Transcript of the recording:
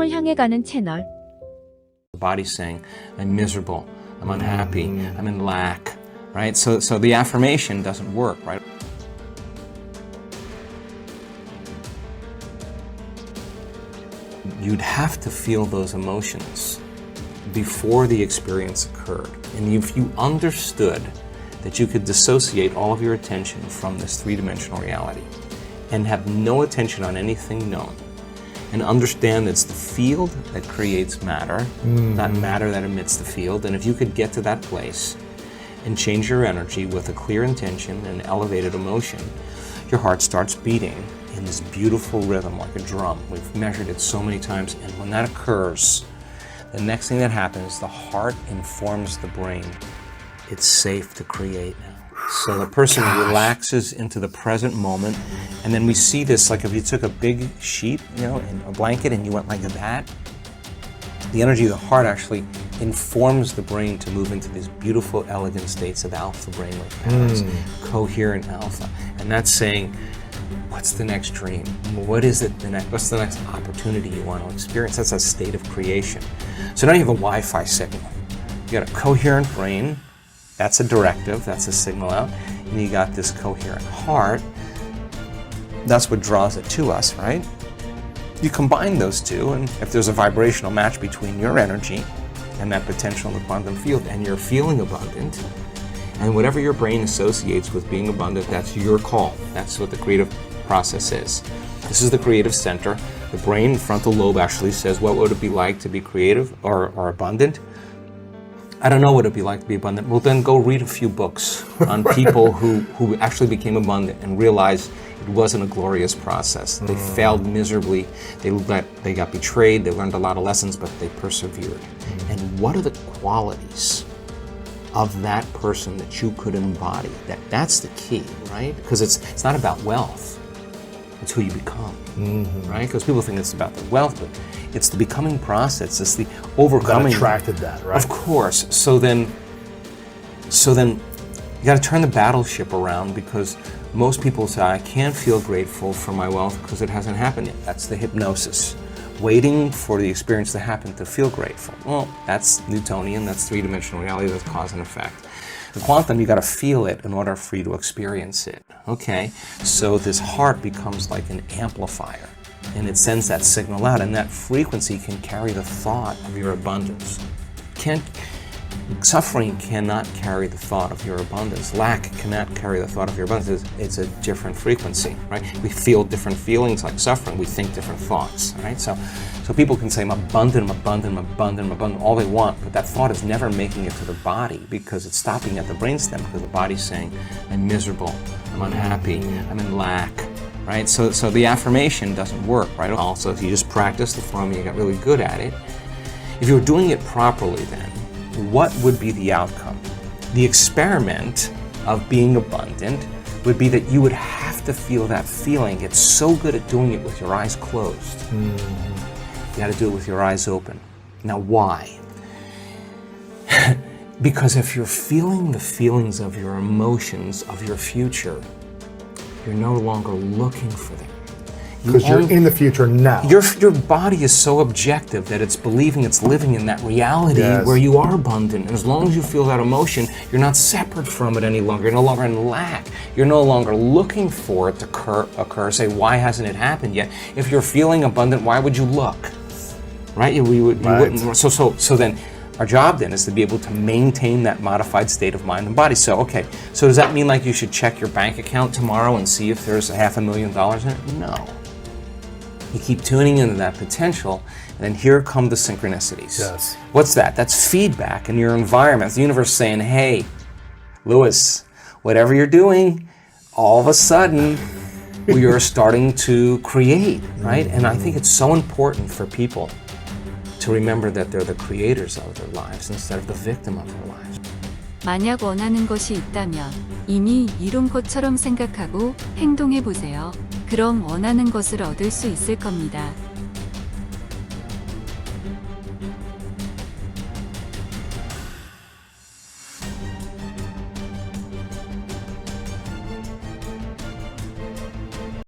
성공을 향해 가는 채널. The body's saying, I'm miserable, I'm unhappy, I'm in lack, right? So the affirmation doesn't work, right? You'd have to feel those emotions before the experience occurred. And if you understood that you could dissociate all of your attention from this three-dimensional reality and have no attention on anything known, and understand it's the field that creates matter, not matter that emits the field. And if you could get to that place and change your energy with a clear intention and elevated emotion, your heart starts beating in this beautiful rhythm like a drum. We've measured it so many times, and when that occurs, the next thing that happens, the heart informs the brain it's safe to create now. So the person relaxes into the present moment, and then we see this like if you took a big sheet, and a blanket, and you went like that, the energy of the heart actually informs the brain to move into these beautiful, elegant states of alpha brainwave patterns, coherent alpha. And that's saying, what's the next dream? What is it what's the next opportunity you want to experience? That's a state of creation. So now you have a Wi-Fi signal. You got a coherent brain. That's a directive, that's a signal out. And you got this coherent heart. That's what draws it to us, right? You combine those two, and if there's a vibrational match between your energy and that potential in the quantum field, and you're feeling abundant, and whatever your brain associates with being abundant, that's your call. That's what the creative process is. This is the creative center. The brain frontal lobe actually says, what would it be like to be creative or abundant? I don't know what it'd be like to be abundant. Well, then go read a few books on people who actually became abundant and realized it wasn't a glorious process. They failed miserably. They got betrayed. They learned a lot of lessons, but they persevered. And what are the qualities of that person that you could embody? That's the key, right? Because it's not about wealth. It's who you become, right? Because people think it's about the wealth, but it's the becoming process. It's the overcoming. That attracted that, right? Of course. So then you got to turn the battleship around, because most people say, I can't feel grateful for my wealth because it hasn't happened yet. That's the hypnosis. Waiting for the experience to happen to feel grateful. Well, that's Newtonian. That's three-dimensional reality. That's cause and effect. The quantum, you got to feel it in order for you to experience it. Okay, so this heart becomes like an amplifier, and it sends that signal out, and that frequency can carry the thought of your abundance. Suffering cannot carry the thought of your abundance. Lack cannot carry the thought of your abundance. It's a different frequency, right? We feel different feelings like suffering. We think different thoughts, right? So people can say, I'm abundant, I'm abundant, I'm abundant, I'm abundant, all they want, but that thought is never making it to the body, because it's stopping at the brainstem, because the body's saying, I'm miserable, I'm unhappy, I'm in lack, right? So the affirmation doesn't work, right? Also, if you just practice the formula, you got really good at it. If you were doing it properly then, what would be the outcome? The experiment of being abundant would be that you would have to feel that feeling. It's so good at doing it with your eyes closed. You got to do it with your eyes open. Now, why? Because if you're feeling the feelings of your emotions, of your future, you're no longer looking for them. Because you're in the future now. Your body is so objective that it's believing it's living in that reality where you are abundant. And as long as you feel that emotion, you're not separate from it any longer. You're no longer in lack. You're no longer looking for it to occur. Say, why hasn't it happened yet? If you're feeling abundant, why would you look? Right? You wouldn't. So then, our job then is to be able to maintain that modified state of mind and body. So does that mean like you should check your bank account tomorrow and see if there's $500,000 in it? No. You keep tuning into that potential, and then here come the synchronicities. Yes. What's that? That's feedback in your environment. The universe saying, hey, Lewis, whatever you're doing, all of a sudden, we are starting to create, right? And I think it's so important for people to remember that they're the creators of their lives instead of the victim of their lives. 만약 원하는 것이 있다면 이미 이룬 것처럼 생각하고 행동해 보세요. 그럼 원하는 것을 얻을 수 있을 겁니다.